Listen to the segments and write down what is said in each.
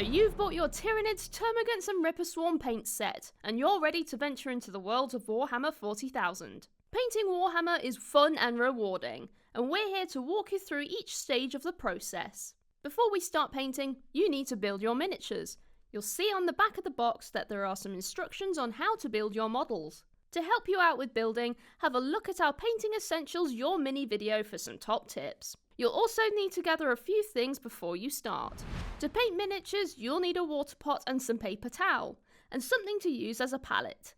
you've bought your Tyranids, Termagants and Ripper Swarm paint set, and you're ready to venture into the world of Warhammer 40,000. Painting Warhammer is fun and rewarding, and we're here to walk you through each stage of the process. Before we start painting, you need to build your miniatures. You'll see on the back of the box that there are some instructions on how to build your models. To help you out with building, have a look at our Painting Essentials Your Mini video for some top tips. You'll also need to gather a few things before you start. To paint miniatures, you'll need a water pot and some paper towel, and something to use as a palette.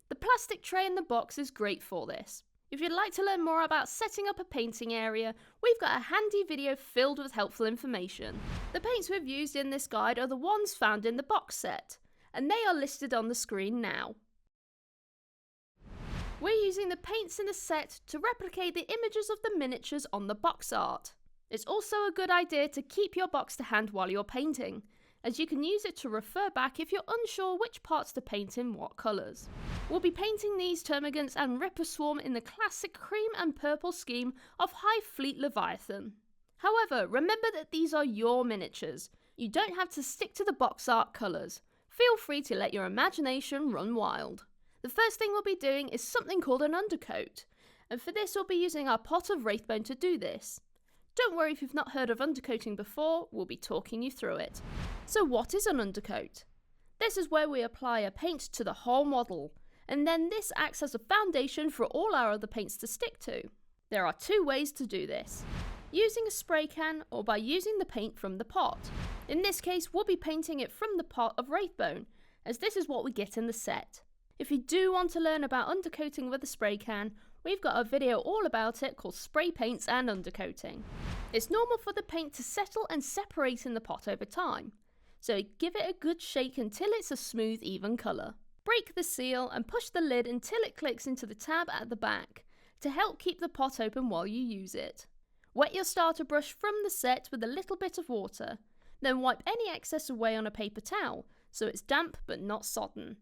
The plastic tray in the box is great for this. If you'd like to learn more about setting up a painting area, we've got a handy video filled with helpful information. The paints we've used in this guide are the ones found in the box set, and they are listed on the screen now. We're using the paints in the set to replicate the images of the miniatures on the box art. It's also a good idea to keep your box to hand while you're painting, as you can use it to refer back if you're unsure which parts to paint in what colours. We'll be painting these Termagants and Ripper Swarm in the classic cream and purple scheme of Hive Fleet Leviathan. However, remember that these are your miniatures. You don't have to stick to the box art colours. Feel free to let your imagination run wild. The first thing we'll be doing is something called an undercoat, and for this we'll be using our pot of Wraithbone to do this. Don't worry if you've not heard of undercoating before, we'll be talking you through it. So what is an undercoat? This is where we apply a paint to the whole model, and then this acts as a foundation for all our other paints to stick to. There are two ways to do this: using a spray can or by using the paint from the pot. In this case we'll be painting it from the pot of Wraithbone, as this is what we get in the set. If you do want to learn about undercoating with a spray can, we've got a video all about it called Spray Paints and Undercoating. It's normal for the paint to settle and separate in the pot over time, so give it a good shake until it's a smooth, even colour. Break the seal and push the lid until it clicks into the tab at the back, to help keep the pot open while you use it. Wet your starter brush from the set with a little bit of water, then wipe any excess away on a paper towel, so it's damp but not sodden.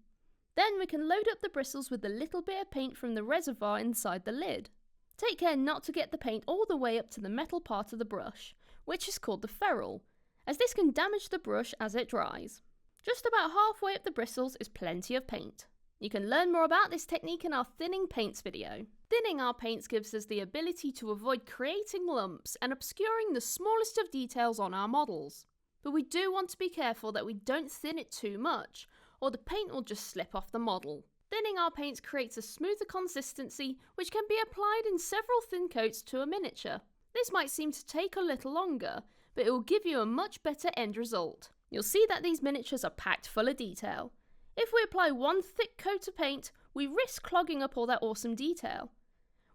Then we can load up the bristles with a little bit of paint from the reservoir inside the lid. Take care not to get the paint all the way up to the metal part of the brush, which is called the ferrule, as this can damage the brush as it dries. Just about halfway up the bristles is plenty of paint. You can learn more about this technique in our thinning paints video. Thinning our paints gives us the ability to avoid creating lumps and obscuring the smallest of details on our models. But we do want to be careful that we don't thin it too much, or the paint will just slip off the model. Thinning our paints creates a smoother consistency which can be applied in several thin coats to a miniature. This might seem to take a little longer, but it will give you a much better end result. You'll see that these miniatures are packed full of detail. If we apply one thick coat of paint, we risk clogging up all that awesome detail.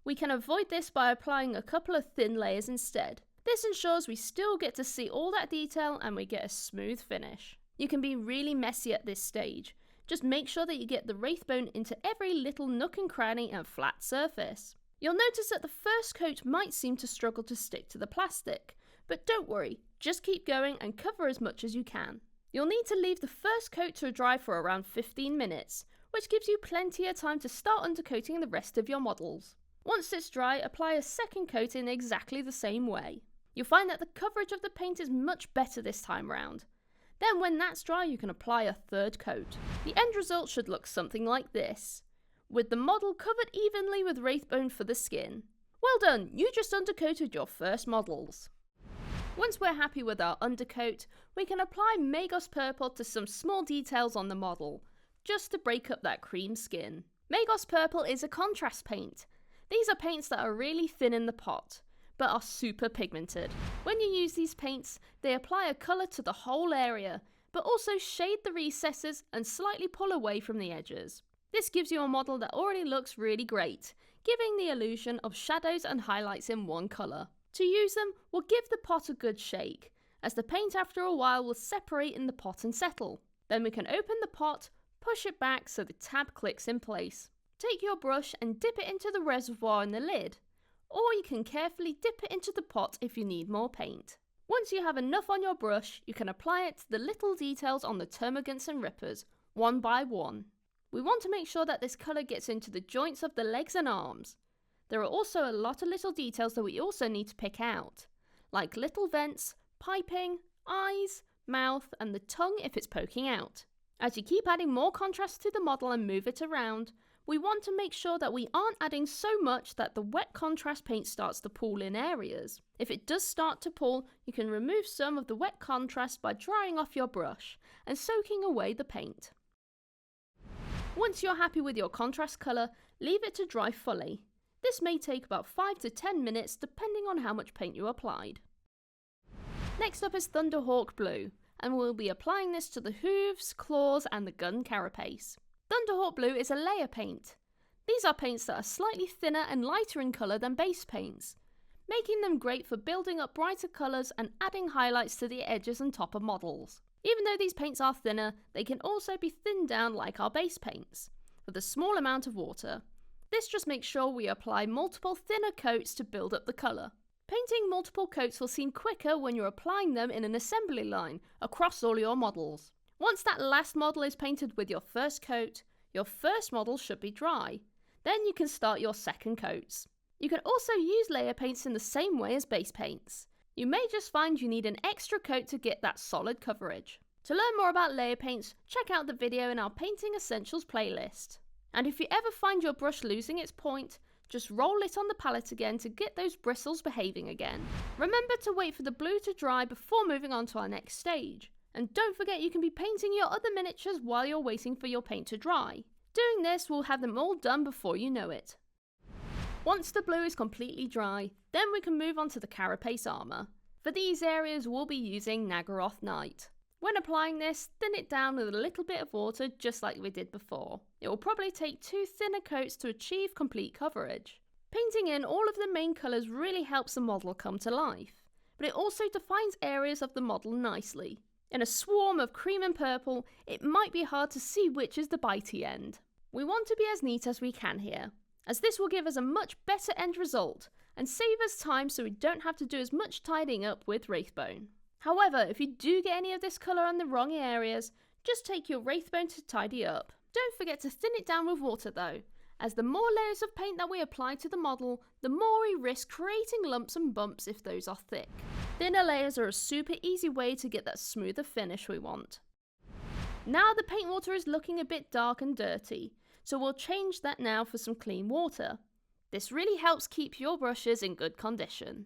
We can avoid this by applying a couple of thin layers instead. This ensures we still get to see all that detail and we get a smooth finish. You can be really messy at this stage. Just make sure that you get the Wraithbone into every little nook and cranny and flat surface. You'll notice that the first coat might seem to struggle to stick to the plastic, but don't worry, just keep going and cover as much as you can. You'll need to leave the first coat to dry for around 15 minutes, which gives you plenty of time to start undercoating the rest of your models. Once it's dry, apply a second coat in exactly the same way. You'll find that the coverage of the paint is much better this time round. Then when that's dry, you can apply a third coat. The end result should look something like this, with the model covered evenly with Wraithbone for the skin. Well done, you just undercoated your first models. Once we're happy with our undercoat, we can apply Magos Purple to some small details on the model, just to break up that cream skin. Magos Purple is a contrast paint. These are paints that are really thin in the pot, but are super pigmented. When you use these paints, they apply a colour to the whole area, but also shade the recesses and slightly pull away from the edges. This gives you a model that already looks really great, giving the illusion of shadows and highlights in one colour. To use them, we'll give the pot a good shake, as the paint after a while will separate in the pot and settle. Then we can open the pot, push it back so the tab clicks in place. Take your brush and dip it into the reservoir in the lid, or you can carefully dip it into the pot if you need more paint. Once you have enough on your brush, you can apply it to the little details on the Termagants and Rippers, one by one. We want to make sure that this colour gets into the joints of the legs and arms. There are also a lot of little details that we also need to pick out, like little vents, piping, eyes, mouth, and the tongue if it's poking out. As you keep adding more contrast to the model and move it around, we want to make sure that we aren't adding so much that the wet contrast paint starts to pool in areas. If it does start to pool, you can remove some of the wet contrast by drying off your brush and soaking away the paint. Once you're happy with your contrast colour, leave it to dry fully. This may take about 5 to 10 minutes depending on how much paint you applied. Next up is Thunderhawk Blue, and we'll be applying this to the hooves, claws and the gun carapace. Thunderhawk Blue is a layer paint. These are paints that are slightly thinner and lighter in colour than base paints, making them great for building up brighter colours and adding highlights to the edges and top of models. Even though these paints are thinner, they can also be thinned down like our base paints, with a small amount of water. This just makes sure we apply multiple thinner coats to build up the colour. Painting multiple coats will seem quicker when you're applying them in an assembly line across all your models. Once that last model is painted with your first coat, your first model should be dry. Then you can start your second coats. You can also use layer paints in the same way as base paints. You may just find you need an extra coat to get that solid coverage. To learn more about layer paints, check out the video in our Painting Essentials playlist. And if you ever find your brush losing its point, just roll it on the palette again to get those bristles behaving again. Remember to wait for the blue to dry before moving on to our next stage. And don't forget you can be painting your other miniatures while you're waiting for your paint to dry. Doing this will have them all done before you know it. Once the blue is completely dry, then we can move on to the carapace armour. For these areas we'll be using Naggaroth Night. When applying this, thin it down with a little bit of water just like we did before. It will probably take 2 thinner coats to achieve complete coverage. Painting in all of the main colours really helps the model come to life, but it also defines areas of the model nicely. In a swarm of cream and purple, it might be hard to see which is the bitey end. We want to be as neat as we can here, as this will give us a much better end result and save us time so we don't have to do as much tidying up with Wraithbone. However, if you do get any of this colour on the wrong areas, just take your Wraithbone to tidy up. Don't forget to thin it down with water though, as the more layers of paint that we apply to the model, the more we risk creating lumps and bumps if those are thick. Thinner layers are a super easy way to get that smoother finish we want. Now the paint water is looking a bit dark and dirty, so we'll change that now for some clean water. This really helps keep your brushes in good condition.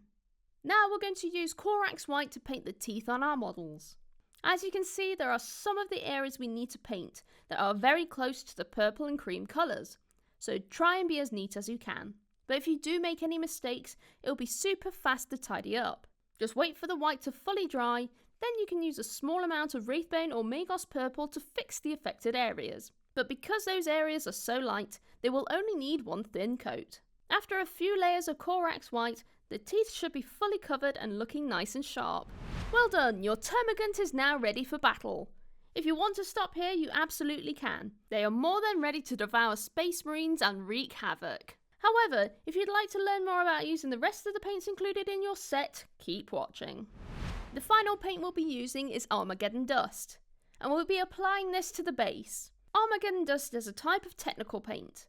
Now we're going to use Corax White to paint the teeth on our models. As you can see, there are some of the areas we need to paint that are very close to the purple and cream colours, so try and be as neat as you can. But if you do make any mistakes, it'll be super fast to tidy up. Just wait for the white to fully dry, then you can use a small amount of Wraithbone or Magos Purple to fix the affected areas. But because those areas are so light, they will only need 1 thin coat. After a few layers of Corax White, the teeth should be fully covered and looking nice and sharp. Well done, your Termagant is now ready for battle. If you want to stop here, you absolutely can. They are more than ready to devour Space Marines and wreak havoc. However, if you'd like to learn more about using the rest of the paints included in your set, keep watching. The final paint we'll be using is Armageddon Dust, and we'll be applying this to the base. Armageddon Dust is a type of technical paint.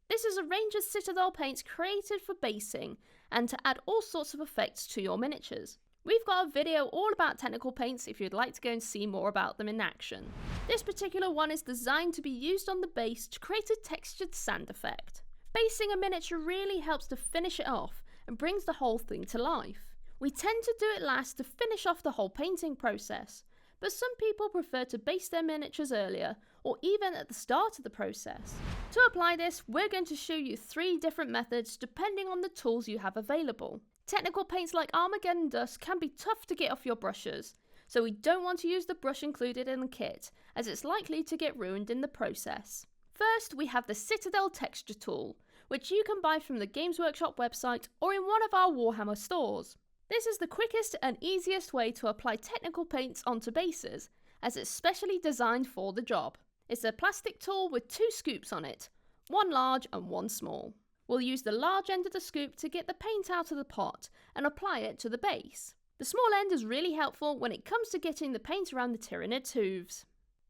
This is a range of Citadel paints created for basing and to add all sorts of effects to your miniatures. We've got a video all about technical paints if you'd like to go and see more about them in action. This particular one is designed to be used on the base to create a textured sand effect. Basing a miniature really helps to finish it off and brings the whole thing to life. We tend to do it last to finish off the whole painting process, but some people prefer to base their miniatures earlier or even at the start of the process. To apply this, we're going to show you 3 different methods depending on the tools you have available. Technical paints like Armageddon Dust can be tough to get off your brushes, so we don't want to use the brush included in the kit as it's likely to get ruined in the process. First, we have the Citadel Texture Tool, which you can buy from the Games Workshop website or in one of our Warhammer stores. This is the quickest and easiest way to apply technical paints onto bases, as it's specially designed for the job. It's a plastic tool with 2 scoops on it, 1 large and 1 small. We'll use the large end of the scoop to get the paint out of the pot and apply it to the base. The small end is really helpful when it comes to getting the paint around the Tyranid's hooves.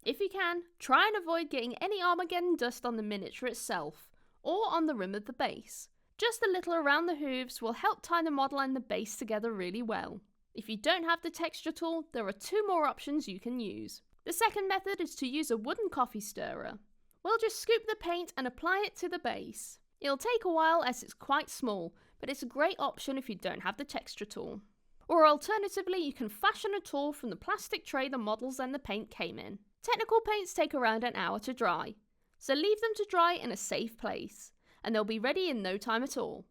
If you can, try and avoid getting any Armageddon Dust on the miniature itself, or on the rim of the base. Just a little around the hooves will help tie the model and the base together really well. If you don't have the texture tool, there are 2 more options you can use. The second method is to use a wooden coffee stirrer. We'll just scoop the paint and apply it to the base. It'll take a while as it's quite small, but it's a great option if you don't have the texture tool. Or alternatively, you can fashion a tool from the plastic tray the models and the paint came in. Technical paints take around an hour to dry, so leave them to dry in a safe place, and they'll be ready in no time at all.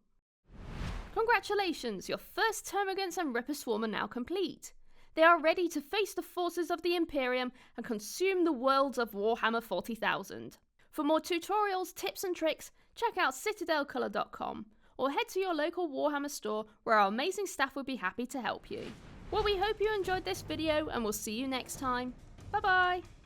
Congratulations, your first Termagants and Ripper Swarm are now complete. They are ready to face the forces of the Imperium and consume the worlds of Warhammer 40,000. For more tutorials, tips and tricks, check out citadelcolor.com or head to your local Warhammer store where our amazing staff would be happy to help you. Well, we hope you enjoyed this video and we'll see you next time. Bye bye!